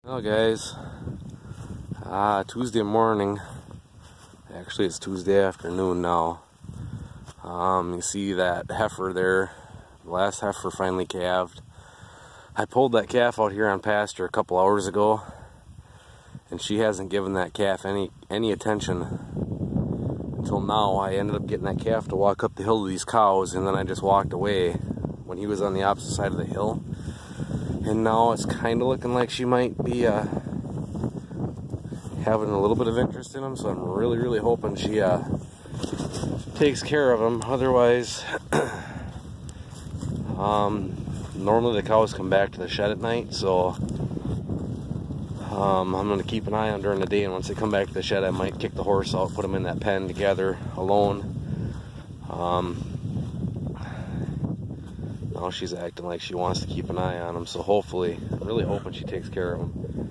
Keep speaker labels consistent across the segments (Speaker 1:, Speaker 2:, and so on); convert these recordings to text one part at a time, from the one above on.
Speaker 1: Well guys, Tuesday morning, actually it's Tuesday afternoon now. You see that heifer there, the last heifer finally calved. I pulled that calf out here on pasture a couple hours ago, and she hasn't given that calf any attention until now. I ended up getting that calf to walk up the hill to these cows, and then I just walked away when he was on the opposite side of the hill. And now it's kind of looking like she might be having a little bit of interest in him, so I'm really hoping she takes care of him. Otherwise, normally the cows come back to the shed at night, so I'm going to keep an eye on during the day, and once they come back to the shed I might kick the horse out, put them in that pen together alone. Now she's acting like she wants to keep an eye on him, so hopefully, I'm really hoping she takes care of him.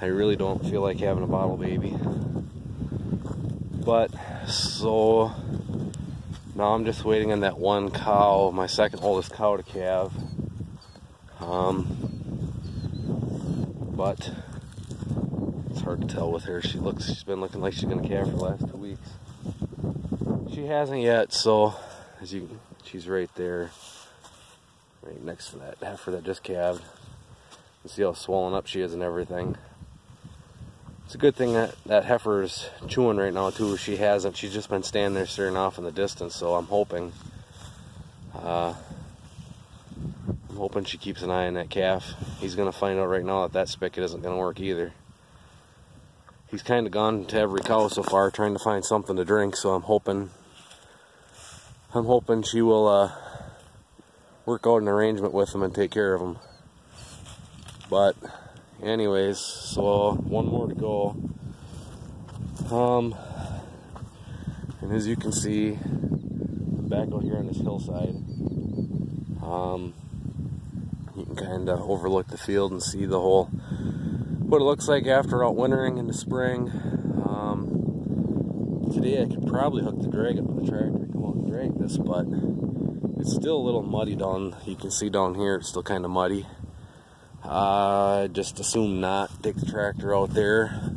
Speaker 1: I really don't feel like having a bottle baby. But, so, now I'm just waiting on that one cow, my second oldest cow, to calve. But, it's hard to tell with her. She's been looking like she's going to calve for the last 2 weeks. She hasn't yet, so, she's right there. Right next to that heifer that just calved. You see how swollen up she is and everything. It's a good thing that heifer is chewing right now too. She hasn't. She's just been standing there staring off in the distance. So I'm hoping she keeps an eye on that calf. He's gonna find out right now that spigot isn't gonna work either. He's kind of gone to every cow so far trying to find something to drink. So I'm hoping she will work out an arrangement with him and take care of him. But anyways, so one more to go. And as you can see, back out here on this hillside, you can kind of overlook the field and see the whole, what it looks like after out wintering in the spring. Today I could probably hook the drag up with the tractor to come out and drag this, but it's still a little muddy down. You can see down here it's still kind of muddy. Just assume not take the tractor out there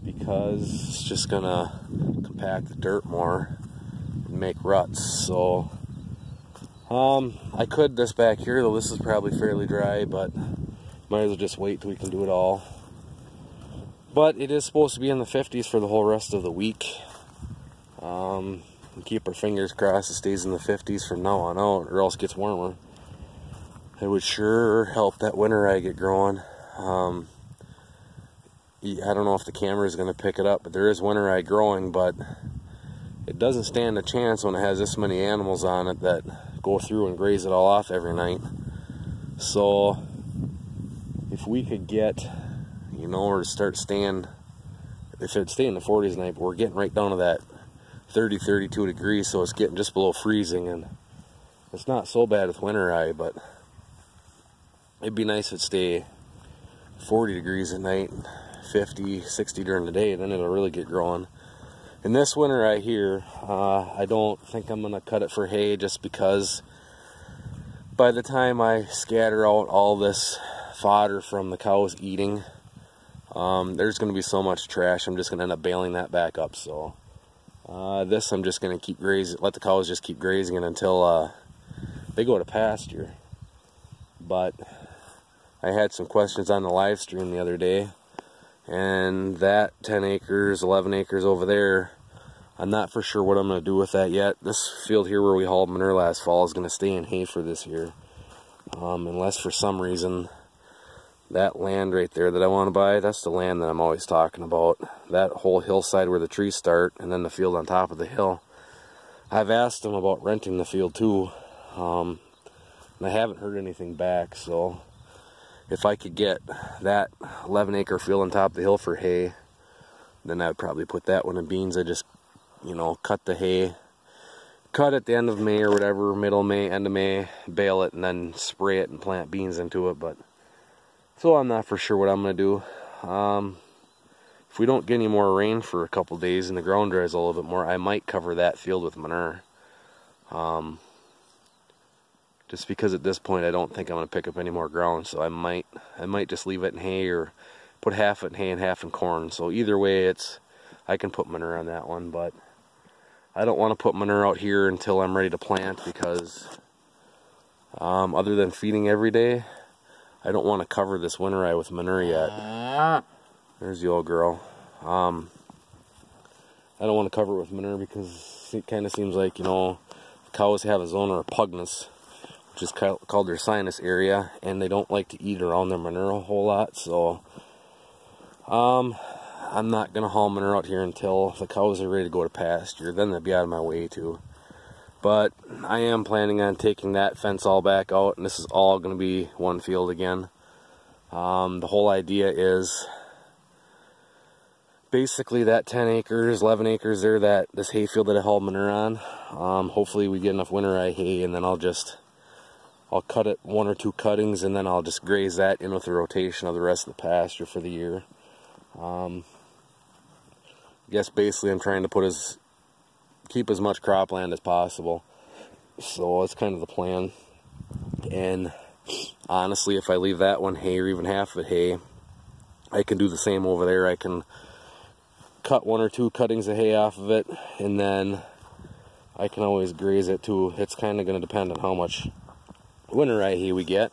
Speaker 1: because it's just gonna compact the dirt more and make ruts. So I could this back here, though this is probably fairly dry, but might as well just wait till we can do it all. But it is supposed to be in the 50s for the whole rest of the week. Keep our fingers crossed it stays in the 50s from now on out, or else it gets warmer. It would sure help that winter rye get growing. I don't know if the camera is going to pick it up, but there is winter rye growing, but it doesn't stand a chance when it has this many animals on it that go through and graze it all off every night. So if we could get, or start staying, if it'd stay in the 40s tonight, but we're getting right down to that 30-32 degrees, so it's getting just below freezing, and it's not so bad with winter rye, but it'd be nice if it stay 40 degrees at night, 50, 60 during the day, then it'll really get growing. And this winter right here, I don't think I'm gonna cut it for hay, just because by the time I scatter out all this fodder from the cows eating, there's gonna be so much trash, I'm just gonna end up baling that back up. So this I'm just gonna keep grazing, let the cows just keep grazing it until they go to pasture. But I had some questions on the live stream the other day, and that 10 acres, 11 acres over there, I'm not for sure what I'm going to do with that yet. This field here where we hauled manure last fall is going to stay in hay for this year. Unless for some reason that land right there that I want to buy, that's the land that I'm always talking about. That whole hillside where the trees start, and then the field on top of the hill. I've asked them about renting the field too, and I haven't heard anything back. So if I could get that 11-acre field on top of the hill for hay, then I would probably put that one in beans. I just, cut the hay, cut at the end of May or whatever, middle May, end of May, bale it, and then spray it and plant beans into it. But so I'm not for sure what I'm going to do. If we don't get any more rain for a couple days and the ground dries a little bit more, I might cover that field with manure. Just because at this point I don't think I'm going to pick up any more ground, so I might just leave it in hay, or put half in hay and half in corn. So either way, I can put manure on that one, but I don't want to put manure out here until I'm ready to plant, because other than feeding every day, I don't want to cover this winter eye with manure yet. There's the old girl. I don't want to cover it with manure because it kind of seems like, you know, cows have a zone of repugnance, which is called their sinus area, and they don't like to eat around their manure a whole lot. So I'm not going to haul manure out here until the cows are ready to go to pasture. Then they'll be out of my way too. But I am planning on taking that fence all back out, and this is all going to be one field again. The whole idea is basically that 10 acres, 11 acres there, this hay field that I hauled manure on. Hopefully we get enough winter eye hay, and then I'll cut it 1 or 2 cuttings, and then I'll just graze that in with the rotation of the rest of the pasture for the year. I guess basically I'm trying to keep as much cropland as possible. So that's kind of the plan. And honestly, if I leave that one hay, or even half of it hay, I can do the same over there. I can cut 1 or 2 cuttings of hay off of it, and then I can always graze it too. It's kind of going to depend on how much winter eye hay we get.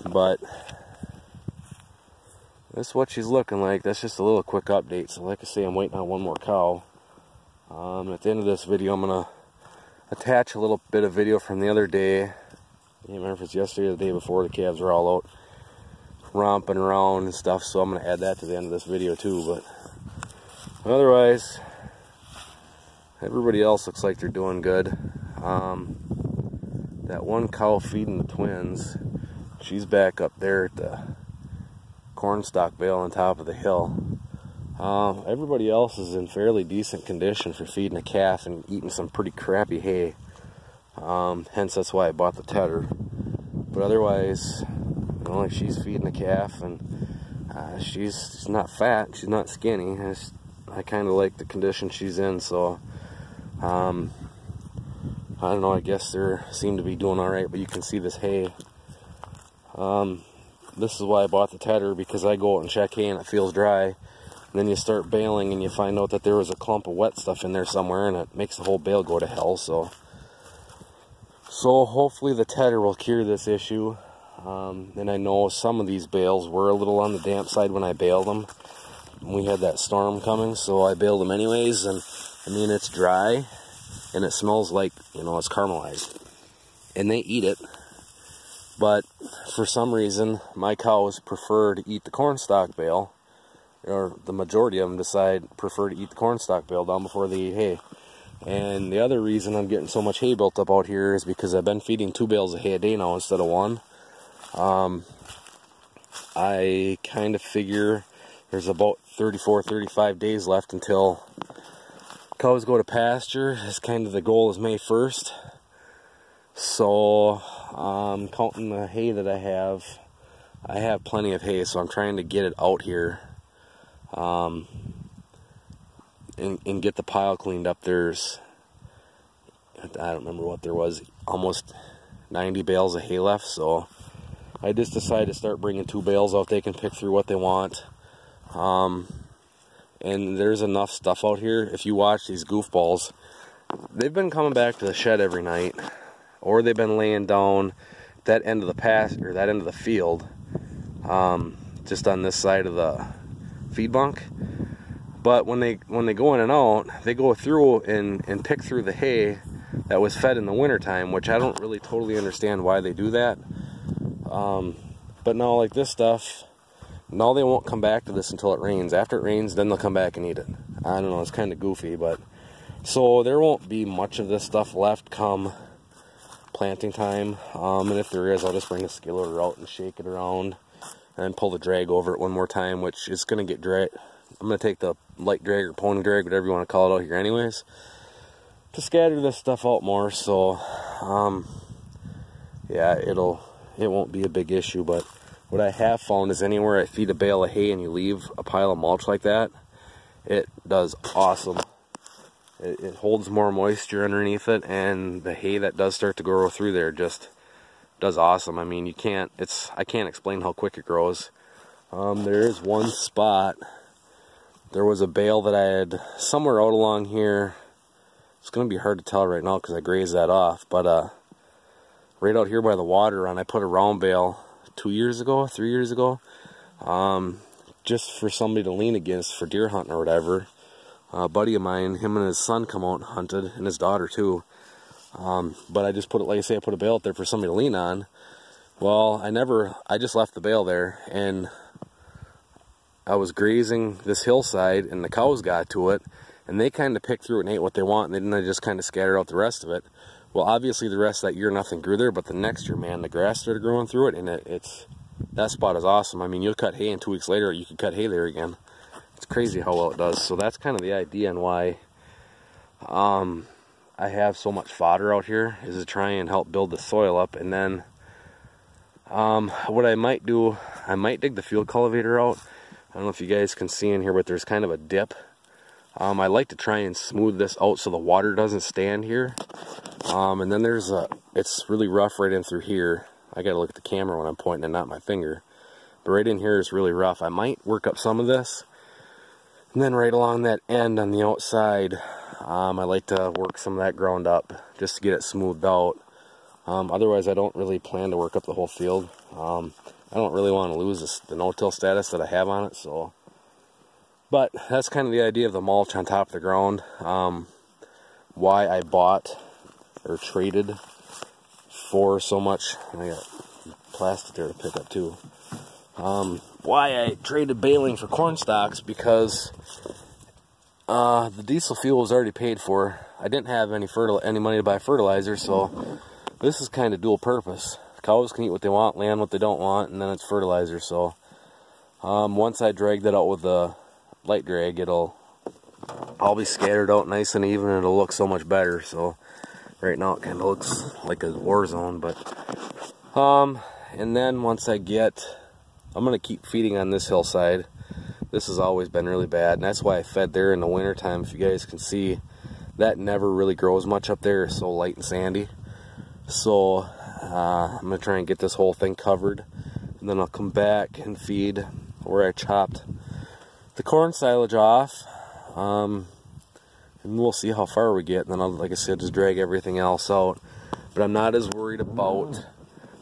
Speaker 1: But that's what she's looking like. That's just a little quick update. So like I say, I'm waiting on one more cow. At the end of this video, I'm going to attach a little bit of video from the other day. I can't remember if it's yesterday or the day before. The calves were all out romping around and stuff, so I'm going to add that to the end of this video too. But otherwise, everybody else looks like they're doing good. That one cow feeding the twins, she's back up there at the cornstalk bale on top of the hill. Everybody else is in fairly decent condition for feeding a calf and eating some pretty crappy hay. Hence that's why I bought the tedder. But otherwise, you know, like, she's feeding a calf, and she's not fat, she's not skinny. I kind of like the condition she's in, so I don't know, I guess they seem to be doing alright. But you can see this hay. This is why I bought the tedder, because I go out and check hay and it feels dry. And then you start baling and you find out that there was a clump of wet stuff in there somewhere, and it makes the whole bale go to hell. So hopefully the tedder will cure this issue. And I know some of these bales were a little on the damp side when I baled them. We had that storm coming, so I baled them anyways. And I mean, it's dry and it smells like, you know, it's caramelized. And they eat it. But for some reason, my cows prefer to eat the cornstalk bale, or the majority of them prefer to eat the cornstalk bale down before they eat hay. And the other reason I'm getting so much hay built up out here is because I've been feeding 2 bales of hay a day now instead of 1. I kind of figure there's about 34, 35 days left until cows go to pasture. It's kind of the goal is May 1st. So counting the hay that I have plenty of hay, so I'm trying to get it out here and get the pile cleaned up. There's, I don't remember what there was, almost 90 bales of hay left, so I just decided to start bringing 2 bales out. They can pick through what they want. And there's enough stuff out here. If you watch these goofballs, they've been coming back to the shed every night, or they've been laying down that end of the pasture, that end of the field, just on this side of the feed bunk. But when they go in and out, they go through and pick through the hay that was fed in the wintertime, which I don't really totally understand why they do that. But now, like this stuff, now they won't come back to this until it rains. After it rains, then they'll come back and eat it. I don't know, it's kind of goofy, but so there won't be much of this stuff left come planting time. And if there is, I'll just bring a skillet out and shake it around and pull the drag over it one more time, which is going to get dry. I'm going to take the light drag or pony drag, whatever you want to call it, out here anyways, to scatter this stuff out more. So yeah, it won't be a big issue. But what I have found is anywhere I feed a bale of hay and you leave a pile of mulch like that, it does awesome. It holds more moisture underneath it, and the hay that does start to grow through there just does awesome. I mean, I can't explain how quick it grows. There is one spot. There was a bale that I had somewhere out along here. It's going to be hard to tell right now because I grazed that off. But right out here by the water run, I put a round bale 3 years ago, just for somebody to lean against for deer hunting or whatever. A buddy of mine, him and his son come out and hunted, and his daughter too. But I just put it, like I say, I put a bale out there for somebody to lean on. Well, I just left the bale there, and I was grazing this hillside, and the cows got to it, and they kind of picked through it and ate what they want, and then they just kind of scattered out the rest of it. Well, obviously the rest of that year nothing grew there, but the next year, man, the grass started growing through it, and that spot is awesome. I mean, you'll cut hay, and 2 weeks later you could cut hay there again. It's crazy how well it does. So that's kind of the idea and why I have so much fodder out here, is to try and help build the soil up. And then what I might do, I might dig the field cultivator out. I don't know if you guys can see in here, but there's kind of a dip. I like to try and smooth this out so the water doesn't stand here. And then it's really rough right in through here. I gotta look at the camera when I'm pointing and not my finger. But right in here is really rough. I might work up some of this. And then right along that end on the outside, I like to work some of that ground up just to get it smoothed out. Otherwise, I don't really plan to work up the whole field. I don't really want to lose the no-till status that I have on it. But that's kind of the idea of the mulch on top of the ground. Why I bought or traded for so much. I got plastic there to pick up too. Why I traded baling for corn stalks, because the diesel fuel was already paid for. I didn't have any money to buy fertilizer, so this is kind of dual purpose. Cows can eat what they want, land what they don't want, and then it's fertilizer. So once I drag that out with the light drag, it'll all be scattered out nice and even, and it'll look so much better. So right now it kind of looks like a war zone, but and then once I'm gonna keep feeding on this hillside. This has always been really bad, and that's why I fed there in the winter time. If you guys can see, that never really grows much up there. It's so light and sandy. So I'm gonna try and get this whole thing covered, and then I'll come back and feed where I chopped the corn silage off, and we'll see how far we get. And then I'll, like I said, just drag everything else out. But I'm not as worried about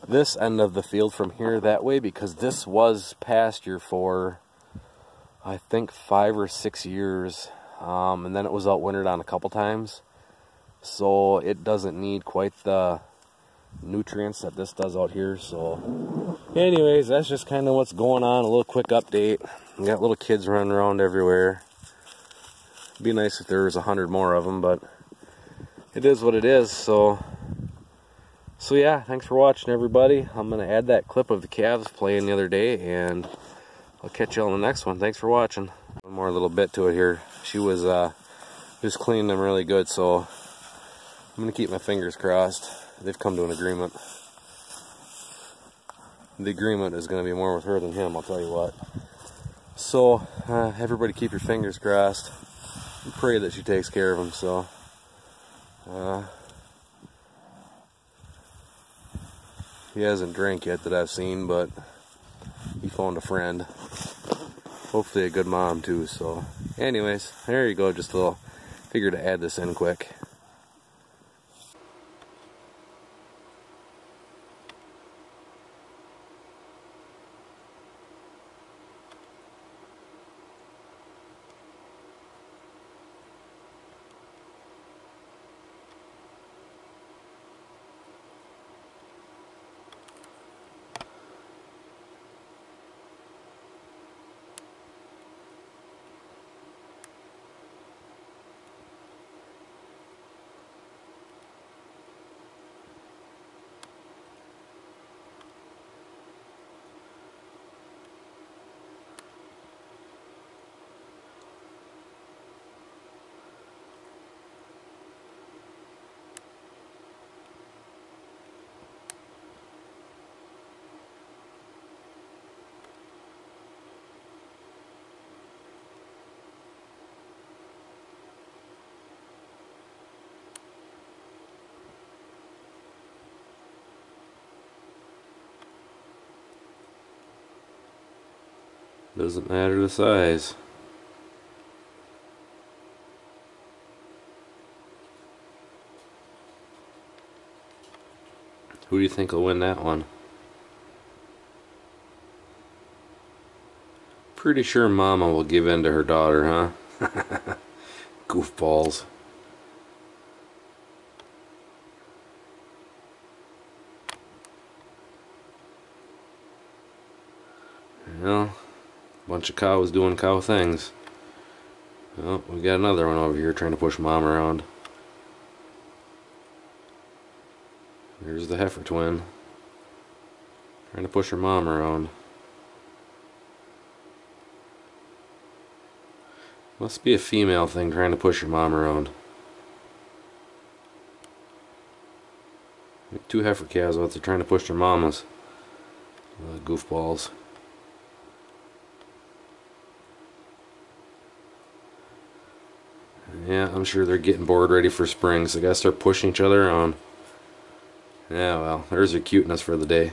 Speaker 1: this end of the field from here that way, because this was pasture for I think 5 or 6 years, and then it was out wintered on a couple times, so it doesn't need quite the nutrients that this does out here. So anyways, that's just kind of what's going on. A little quick update. We got little kids running around everywhere. It'd be nice if there was 100 more of them, but it is what it is. So yeah, thanks for watching, everybody. I'm gonna add that clip of the calves playing the other day, and I'll catch you on the next one. Thanks for watching. One more little bit to it here. She was just cleaning them really good, so I'm gonna keep my fingers crossed. They've come to an agreement. The agreement is gonna be more with her than him, I'll tell you what. So everybody keep your fingers crossed and pray that she takes care of them. So he hasn't drank yet that I've seen, but he found a friend. Hopefully a good mom too. So anyways, there you go. Just a little, figure to add this in quick. Doesn't matter the size. Who do you think will win that one? Pretty sure Mama will give in to her daughter, huh? Goofballs. Well, bunch of cows doing cow things. Oh, we got another one over here trying to push Mom around. There's the heifer twin. Trying to push her mom around. Must be a female thing trying to push her mom around. Two heifer calves out there trying to push their mamas. Goofballs. Yeah, I'm sure they're getting bored ready for spring, so I gotta start pushing each other around. Yeah, well, there's their cuteness for the day.